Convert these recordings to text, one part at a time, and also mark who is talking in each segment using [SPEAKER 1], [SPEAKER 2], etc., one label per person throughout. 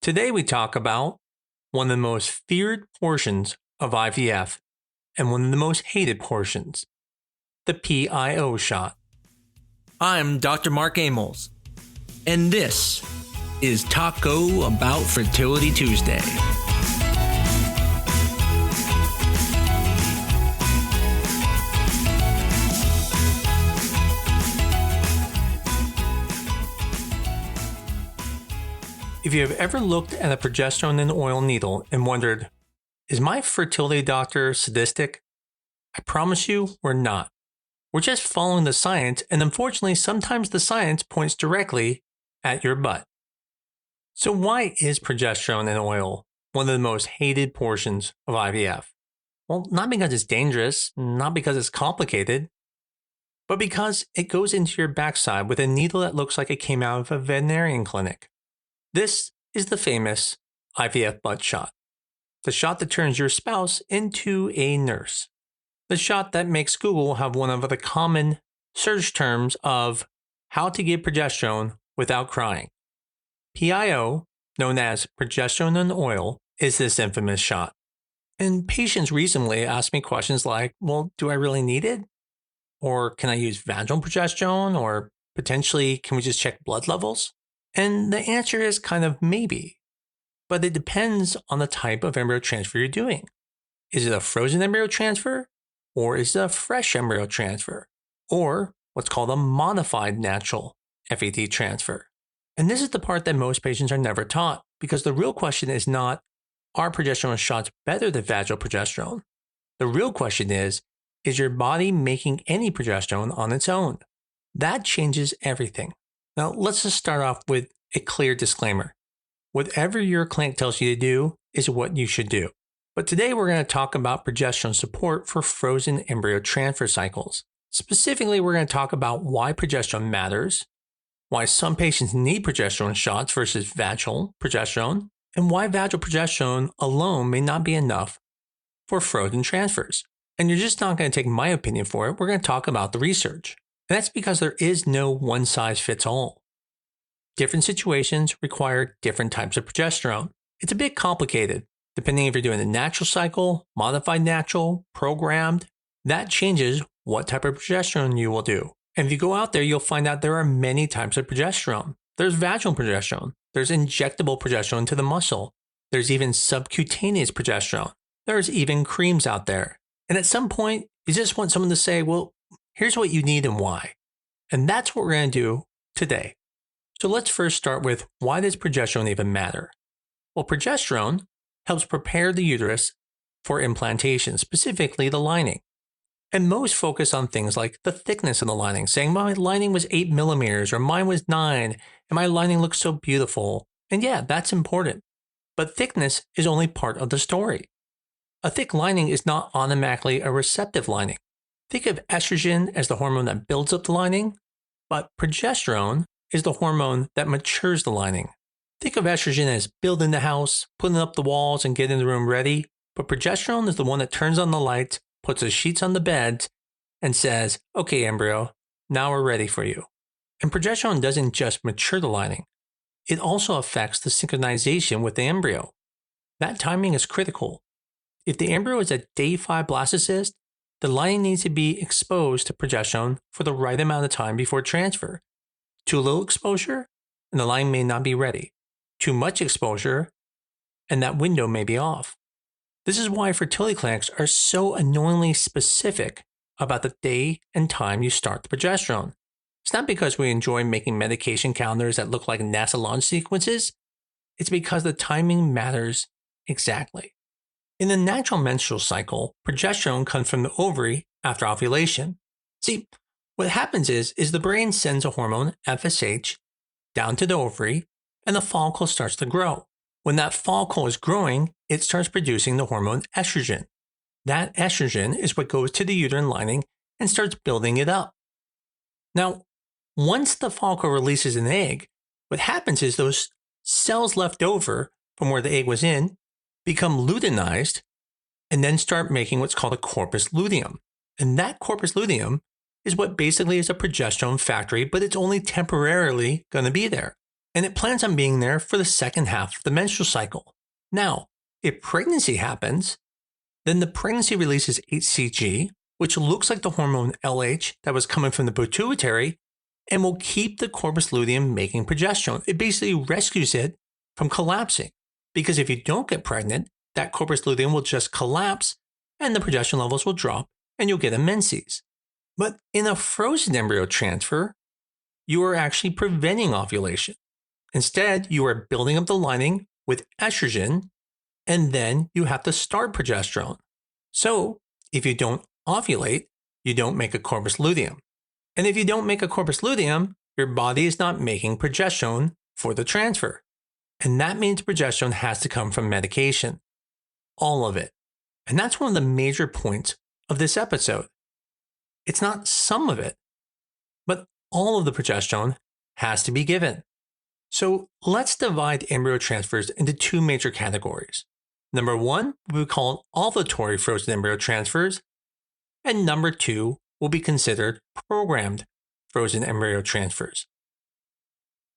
[SPEAKER 1] Today we talk about one of the most feared portions of IVF and one of the most hated portions, the PIO shot.
[SPEAKER 2] I'm Dr. Mark Amols, and this is Taco Bout Fertility Tuesday.
[SPEAKER 1] If you have ever looked at a progesterone-in-oil needle and wondered, is my fertility doctor sadistic? I promise you, we're not. We're just following the science, and unfortunately, sometimes the science points directly at your butt. So why is progesterone-in-oil one of the most hated portions of IVF? Well, not because it's dangerous, not because it's complicated, but because it goes into your backside with a needle that looks like it came out of a veterinarian clinic. This is the famous IVF butt shot. The shot that turns your spouse into a nurse. The shot that makes Google have one of the common search terms of how to get progesterone without crying. PIO, known as progesterone-in-oil, is this infamous shot. And patients recently asked me questions like, well, do I really need it? Or can I use vaginal progesterone? Or potentially, can we just check blood levels? And the answer is kind of maybe, but it depends on the type of embryo transfer you're doing. Is it a frozen embryo transfer, or is it a fresh embryo transfer, or what's called a modified natural FET transfer? And this is the part that most patients are never taught, because the real question is not, are progesterone shots better than vaginal progesterone? The real question is your body making any progesterone on its own? That changes everything. Now, let's just start off with a clear disclaimer. Whatever your clinic tells you to do is what you should do. But today we're going to talk about progesterone support for frozen embryo transfer cycles. Specifically, we're going to talk about why progesterone matters, why some patients need progesterone shots versus vaginal progesterone, and why vaginal progesterone alone may not be enough for frozen transfers. And you're just not going to take my opinion for it. We're going to talk about the research. And that's because there is no one-size-fits-all. Different situations require different types of progesterone. It's a bit complicated, depending if you're doing a natural cycle, modified natural, programmed. That changes what type of progesterone you will do. And if you go out there, you'll find out there are many types of progesterone. There's vaginal progesterone. There's injectable progesterone to the muscle. There's even subcutaneous progesterone. There's even creams out there. And at some point, you just want someone to say, well, here's what you need and why. And that's what we're going to do today. So let's first start with, why does progesterone even matter? Well, progesterone helps prepare the uterus for implantation, specifically the lining. And most focus on things like the thickness of the lining, saying my lining was 8 millimeters or mine was 9 and my lining looks so beautiful. And yeah, that's important. But thickness is only part of the story. A thick lining is not automatically a receptive lining. Think of estrogen as the hormone that builds up the lining, but progesterone is the hormone that matures the lining. Think of estrogen as building the house, putting up the walls, and getting the room ready, but progesterone is the one that turns on the lights, puts the sheets on the beds, and says, okay, embryo, now we're ready for you. And progesterone doesn't just mature the lining, it also affects the synchronization with the embryo. That timing is critical. If the embryo is a day 5 blastocyst, the lining needs to be exposed to progesterone for the right amount of time before transfer. Too little exposure, and the lining may not be ready. Too much exposure, and that window may be off. This is why fertility clinics are so annoyingly specific about the day and time you start the progesterone. It's not because we enjoy making medication calendars that look like NASA launch sequences. It's because the timing matters exactly. In the natural menstrual cycle, progesterone comes from the ovary after ovulation. See, what happens is the brain sends a hormone, FSH, down to the ovary, and the follicle starts to grow. When that follicle is growing, it starts producing the hormone estrogen. That estrogen is what goes to the uterine lining and starts building it up. Now, once the follicle releases an egg, what happens is those cells left over from where the egg was in become luteinized and then start making what's called a corpus luteum. And that corpus luteum is what basically is a progesterone factory, but it's only temporarily going to be there. and it plans on being there for the second half of the menstrual cycle. Now, if pregnancy happens, then the pregnancy releases HCG, which looks like the hormone LH that was coming from the pituitary, and will keep the corpus luteum making progesterone. It basically rescues it from collapsing, because if you don't get pregnant, that corpus luteum will just collapse and the progesterone levels will drop and you'll get a menses. But in a frozen embryo transfer, you are actually preventing ovulation. Instead, you are building up the lining with estrogen, and then you have to start progesterone. So if you don't ovulate, you don't make a corpus luteum. And if you don't make a corpus luteum, your body is not making progesterone for the transfer. And that means progesterone has to come from medication. All of it. And that's one of the major points of this episode. It's not some of it, but all of the progesterone has to be given. So let's divide embryo transfers into two major categories. Number one, we call ovulatory frozen embryo transfers, and number two will be considered programmed frozen embryo transfers.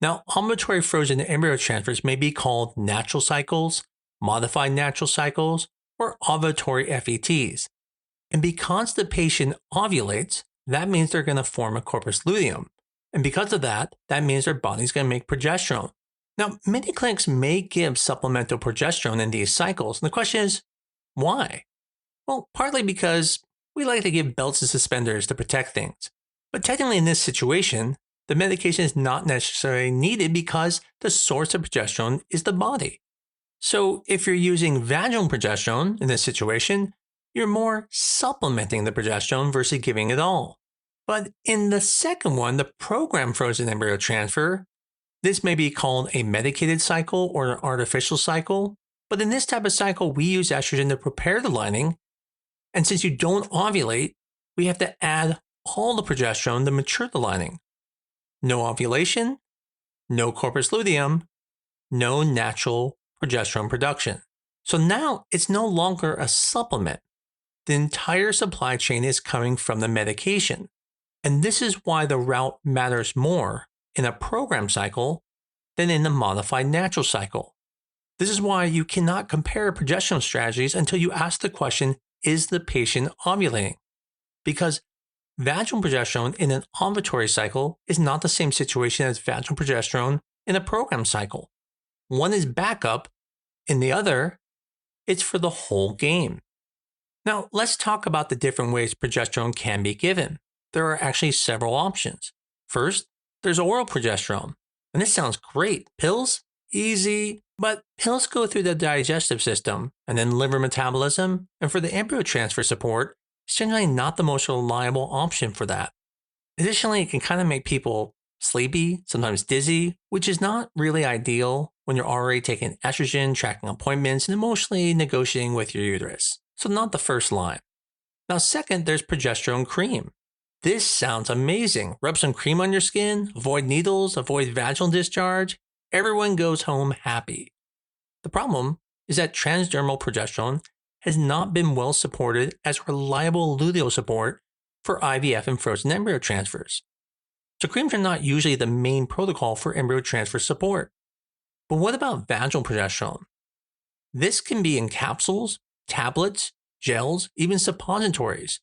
[SPEAKER 1] Now, ovulatory frozen embryo transfers may be called natural cycles, modified natural cycles, or ovulatory FETs. And because the patient ovulates, that means they're going to form a corpus luteum. And because of that, that means their body's going to make progesterone. Now, many clinics may give supplemental progesterone in these cycles. And the question is, why? Well, partly because we like to give belts and suspenders to protect things. But technically in this situation, the medication is not necessarily needed because the source of progesterone is the body. So if you're using vaginal progesterone in this situation, you're more supplementing the progesterone versus giving it all. But in the second one, the programmed frozen embryo transfer, this may be called a medicated cycle or an artificial cycle. But in this type of cycle, we use estrogen to prepare the lining. And since you don't ovulate, we have to add all the progesterone to mature the lining. No ovulation, no corpus luteum, no natural progesterone production. So now it's no longer a supplement. The entire supply chain is coming from the medication. And this is why the route matters more in a program cycle than in the modified natural cycle. This is why you cannot compare progesterone strategies until you ask the question, is the patient ovulating? Because vaginal progesterone in an ovulatory cycle is not the same situation as vaginal progesterone in a program cycle. One is backup, in the other, it's for the whole game. Now, let's talk about the different ways progesterone can be given. There are actually several options. First, there's oral progesterone. And this sounds great. Pills? Easy. But pills go through the digestive system and then liver metabolism. And for the embryo transfer support, it's generally not the most reliable option for that. Additionally, it can kind of make people sleepy, sometimes dizzy, which is not really ideal when you're already taking estrogen, tracking appointments, and emotionally negotiating with your uterus. So not the first line. Now, second, there's progesterone cream. This sounds amazing. Rub some cream on your skin, avoid needles, avoid vaginal discharge. Everyone goes home happy. The problem is that transdermal progesterone has not been well supported as reliable luteal support for IVF and frozen embryo transfers. So creams are not usually the main protocol for embryo transfer support. But what about vaginal progesterone? This can be in capsules, tablets, gels, even suppositories.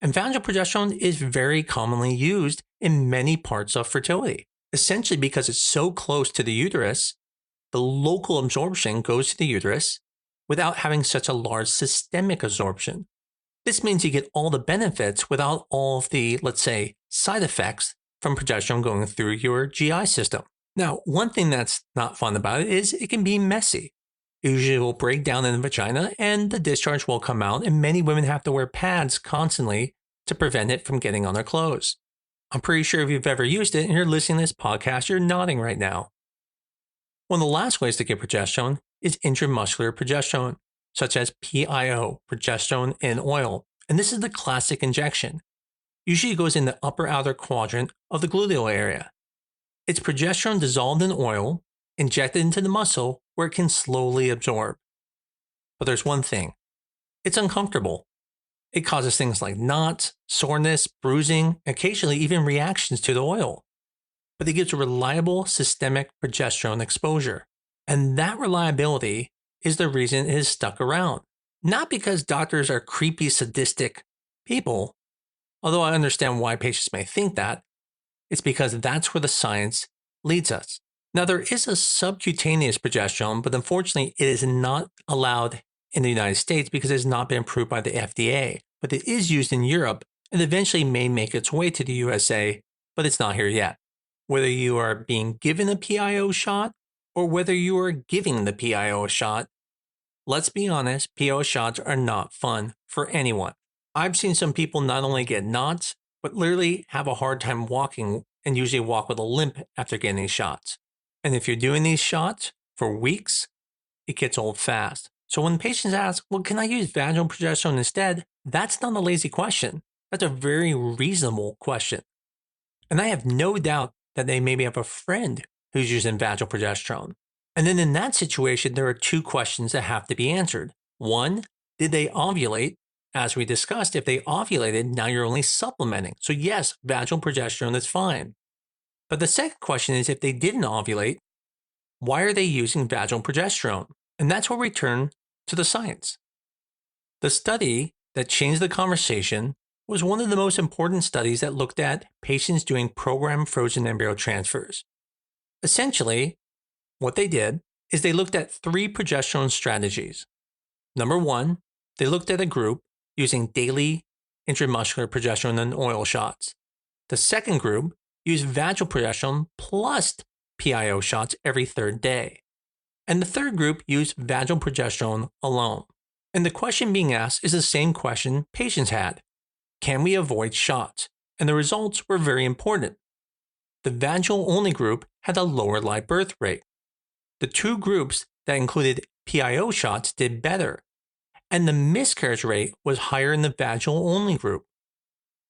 [SPEAKER 1] And vaginal progesterone is very commonly used in many parts of fertility. Essentially because it's so close to the uterus, the local absorption goes to the uterus without having such a large systemic absorption. This means you get all the benefits without all of the, let's say, side effects from progesterone going through your GI system. Now, one thing that's not fun about it is it can be messy. It usually will break down in the vagina and the discharge will come out, and many women have to wear pads constantly to prevent it from getting on their clothes. I'm pretty sure if you've ever used it and you're listening to this podcast, you're nodding right now. One of the last ways to get progesterone is intramuscular progesterone, such as PIO, progesterone-in-oil, and this is the classic injection. Usually it goes in the upper outer quadrant of the gluteal area. It's progesterone dissolved in oil, injected into the muscle where it can slowly absorb. But there's one thing. It's uncomfortable. It causes things like knots, soreness, bruising, occasionally even reactions to the oil. but it gives reliable systemic progesterone exposure. And that reliability is the reason it is stuck around. Not because doctors are creepy, sadistic people, although I understand why patients may think that. It's because that's where the science leads us. Now, there is a subcutaneous progesterone, but unfortunately, it is not allowed in the United States because it has not been approved by the FDA. But it is used in Europe and eventually may make its way to the USA, but it's not here yet. Whether you are being given a PIO shot or whether you are giving the PIO a shot, let's be honest, PIO shots are not fun for anyone. I've seen some people not only get knots, but literally have a hard time walking and usually walk with a limp after getting these shots. And if you're doing these shots for weeks, it gets old fast. So when patients ask, well, can I use vaginal progesterone instead? That's not a lazy question. That's a very reasonable question. And I have no doubt that they maybe have a friend who's using vaginal progesterone. And then in that situation, there are two questions that have to be answered. One, did they ovulate? As we discussed, if they ovulated, now you're only supplementing. So yes, vaginal progesterone is fine. But the second question is, if they didn't ovulate, why are they using vaginal progesterone? And that's where we turn to the science. The study that changed the conversation was one of the most important studies that looked at patients doing programmed frozen embryo transfers. Essentially, what they did is they looked at 3 progesterone strategies. Number 1, they looked at a group using daily intramuscular progesterone-in-oil shots. The second group used vaginal progesterone plus PIO shots every 3rd day. And the third group used vaginal progesterone alone. And the question being asked is the same question patients had. Can we avoid shots? And the results were very important. The vaginal-only group had a lower live birth rate. The 2 groups that included PIO shots did better. And the miscarriage rate was higher in the vaginal-only group.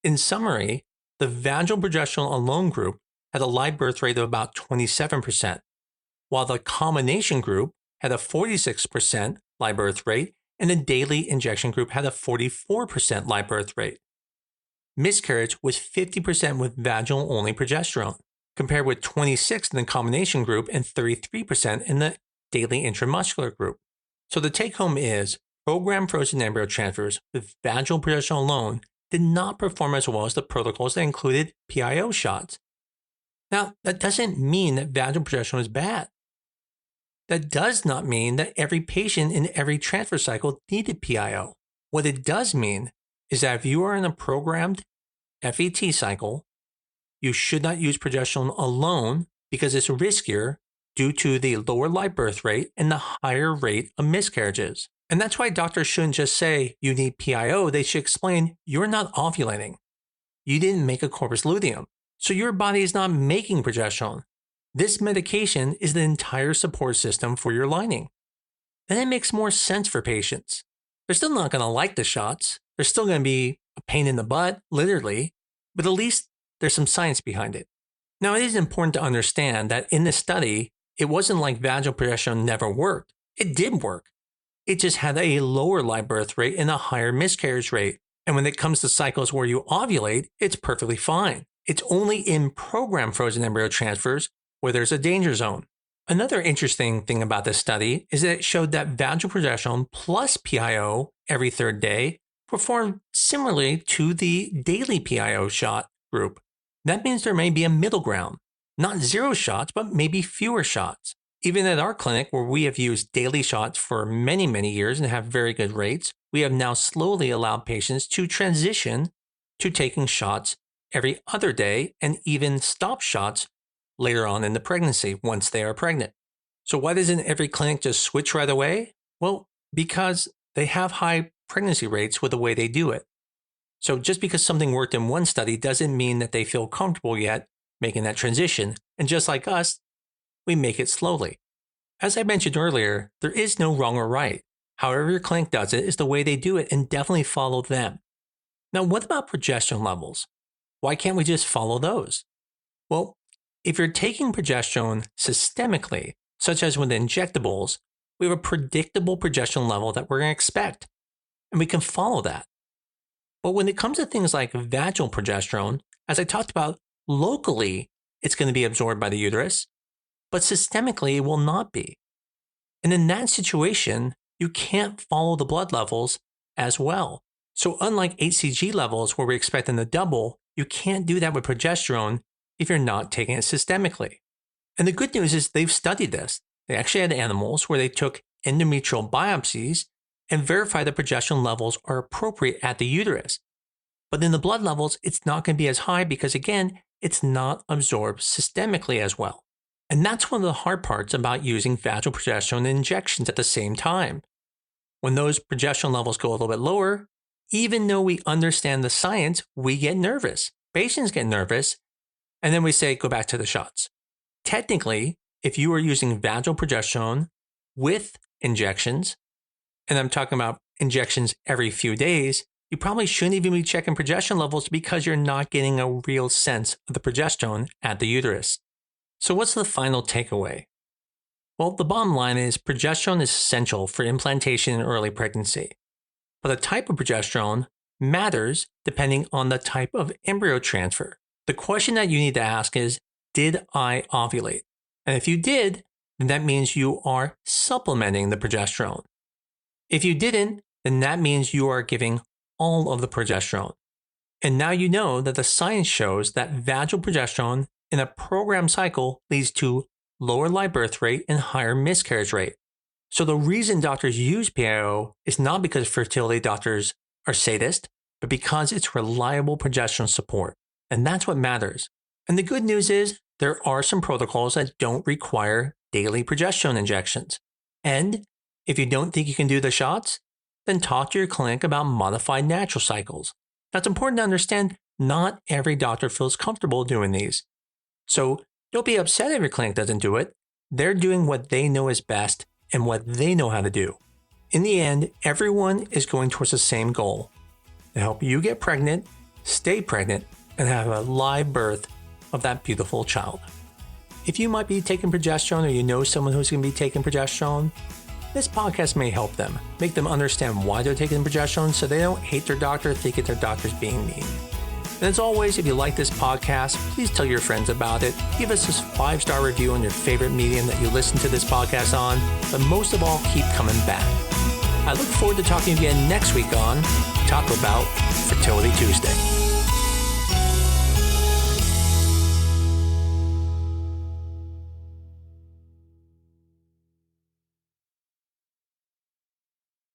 [SPEAKER 1] In summary, the vaginal progesterone alone group had a live birth rate of about 27%, while the combination group had a 46% live birth rate, and the daily injection group had a 44% live birth rate. Miscarriage was 50% with vaginal-only progesterone, compared with 26% in the combination group and 33% in the daily intramuscular group. So the take-home is, programmed frozen embryo transfers with vaginal progesterone alone did not perform as well as the protocols that included PIO shots. Now, that doesn't mean that vaginal progesterone is bad. That does not mean that every patient in every transfer cycle needed PIO. What it does mean is that if you are in a programmed FET cycle, you should not use progesterone alone because it's riskier due to the lower live birth rate and the higher rate of miscarriages. And that's why doctors shouldn't just say you need PIO. They should explain you're not ovulating. You didn't make a corpus luteum. So your body is not making progesterone. This medication is the entire support system for your lining. Then it makes more sense for patients. They're still not going to like the shots. They're still going to be a pain in the butt, literally, but at least there's some science behind it. Now, it is important to understand that in this study, it wasn't like vaginal progesterone never worked. It did work. It just had a lower live birth rate and a higher miscarriage rate. And when it comes to cycles where you ovulate, it's perfectly fine. It's only in programmed frozen embryo transfers where there's a danger zone. Another interesting thing about this study is that it showed that vaginal progesterone plus PIO every 3rd day performed similarly to the daily PIO shot group. That means there may be a middle ground, not 0 shots, but maybe fewer shots. Even at our clinic, where we have used daily shots for many, many years and have very good rates, we have now slowly allowed patients to transition to taking shots every other day and even stop shots later on in the pregnancy once they are pregnant. So why doesn't every clinic just switch right away? Well, because they have high pregnancy rates with the way they do it. So just because something worked in one study doesn't mean that they feel comfortable yet making that transition. And just like us, we make it slowly. As I mentioned earlier, there is no wrong or right. However your clinic does it is the way they do it, and definitely follow them. Now, what about progesterone levels? Why can't we just follow those? Well, if you're taking progesterone systemically, such as with injectables, we have a predictable progesterone level that we're going to expect, and we can follow that. But when it comes to things like vaginal progesterone, as I talked about, locally, it's going to be absorbed by the uterus, but systemically it will not be. And in that situation, you can't follow the blood levels as well. So unlike HCG levels where we expect them to double, you can't do that with progesterone if you're not taking it systemically. And the good news is they've studied this. They actually had animals where they took endometrial biopsies and verified the progesterone levels are appropriate at the uterus. But in the blood levels, it's not going to be as high because, again, it's not absorbed systemically as well. And that's one of the hard parts about using vaginal progesterone injections at the same time. When those progesterone levels go a little bit lower, even though we understand the science, we get nervous. Patients get nervous, and then we say, go back to the shots. Technically, if you are using vaginal progesterone with injections, and I'm talking about injections every few days, you probably shouldn't even be checking progesterone levels because you're not getting a real sense of the progesterone at the uterus. So what's the final takeaway? Well, the bottom line is progesterone is essential for implantation in early pregnancy. But the type of progesterone matters depending on the type of embryo transfer. The question that you need to ask is, did I ovulate? And if you did, then that means you are supplementing the progesterone. If you didn't, then that means you are giving all of the progesterone. And now you know that the science shows that vaginal progesterone in a programmed cycle leads to lower live birth rate and higher miscarriage rate. So the reason doctors use PIO is not because fertility doctors are sadists, but because it's reliable progesterone support. And that's what matters. And the good news is there are some protocols that don't require daily progesterone injections. And if you don't think you can do the shots, then talk to your clinic about modified natural cycles. Now, it's important to understand not every doctor feels comfortable doing these. So don't be upset if your clinic doesn't do it. They're doing what they know is best and what they know how to do. In the end, everyone is going towards the same goal: to help you get pregnant, stay pregnant, and have a live birth of that beautiful child. If you might be taking progesterone or you know someone who's going to be taking progesterone, this podcast may help them, make them understand why they're taking progesterone so they don't hate their doctor thinking their doctor's being mean. And as always, if you like this podcast, please tell your friends about it. Give us this 5-star review on your favorite medium that you listen to this podcast on, but most of all, keep coming back. I look forward to talking again next week on Taco Bout Fertility Tuesday.